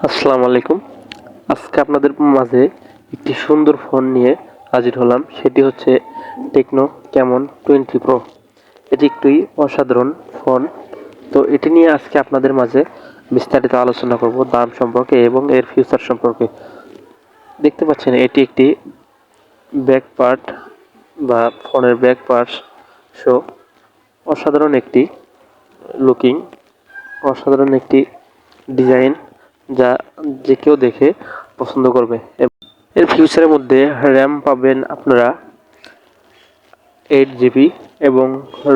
আসসালামু আলাইকুম। আজকে আপনাদের মাঝে একটি সুন্দর ফোন নিয়ে হাজির হলাম। সেটি হচ্ছে টেকনো ক্যামন 20 প্রো। এটি একটি অসাধারণ ফোন। তো এটি নিয়ে আজকে আপনাদের মাঝে বিস্তারিত আলোচনা করব, দাম সম্পর্কে এবং এর ফিউচার সম্পর্কে। দেখতে পাচ্ছেন এটি একটি ব্যাক পার্ট বা ফোনের ব্যাক পার্ট শো। অসাধারণ একটি লুকিং, অসাধারণ একটি ডিজাইন, যা যে কেউ দেখে পছন্দ করবে। এর ফিউচারের মধ্যে র্যাম পাবেন আপনারা 8 জিবি এবং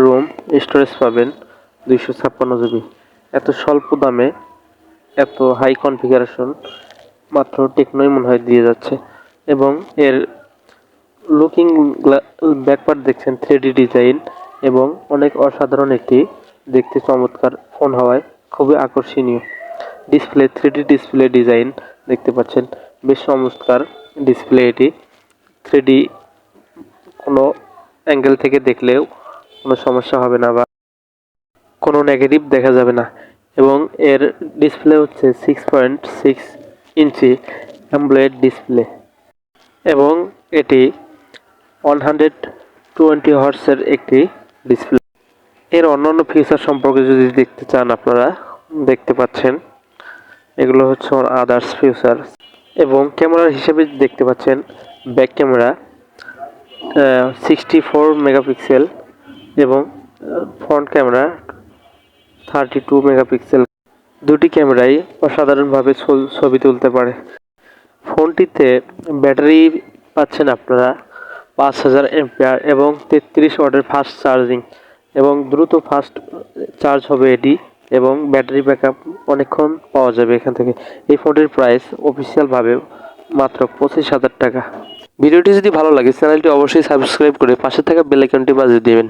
রোম স্টোরেজ পাবেন 256 জিবি। এত স্বল্প দামে এত হাই কনফিগারেশন মাত্র টেকনোই মনে হয় দিয়ে যাচ্ছে। এবং এর লুকিং ব্যাকপার্ট দেখছেন 3D ডিজাইন এবং অনেক অসাধারণ একটি দেখতে চমৎকার ফোন হওয়ায় খুবই আকর্ষণীয়। ডিসপ্লে 3D ডিসপ্লে ডিজাইন দেখতে পাচ্ছেন, বেশ চমৎকার ডিসপ্লে। এটি 3D, কোনো অ্যাঙ্গেল থেকে দেখলেও কোনো সমস্যা হবে না বা কোনো নেগেটিভ দেখা যাবে না। এবং এর ডিসপ্লে হচ্ছে 6.6 ইঞ্চি অ্যামোলেড ডিসপ্লে এবং এটি 120 হার্টজের একটি ডিসপ্লে। এর অন্যান্য ফিচার সম্পর্কে যদি দেখতে চান, আপনারা দেখতে পাচ্ছেন এগুলো হচ্ছে আদার্স ফিচার। এবং ক্যামেরার হিসেবে দেখতে পাচ্ছেন ব্যাক ক্যামেরা 64 মেগাপিক্সেল এবং ফ্রন্ট ক্যামেরা 32 মেগাপিক্সেল। দুটি ক্যামেরাই অসাধারণভাবে ছবি তুলতে পারে। ফোনটিতে ব্যাটারি পাচ্ছেন আপনারা 5000 এমপিআর এবং 33 ওয়াটের ফাস্ট চার্জিং এবং দ্রুত ফাস্ট চার্জ হবে এটি এবং ব্যাটারি ব্যাকআপ অনেকক্ষণ পাওয়া যাবে এখান থেকে। এই ফোনটির প্রাইস অফিসিয়ালভাবে মাত্র 25,000 টাকা। ভিডিওটি যদি ভালো লাগে চ্যানেলটি অবশ্যই সাবস্ক্রাইব করে পাশে থাকা বেল আইকনটি বাজিয়ে দেবেন।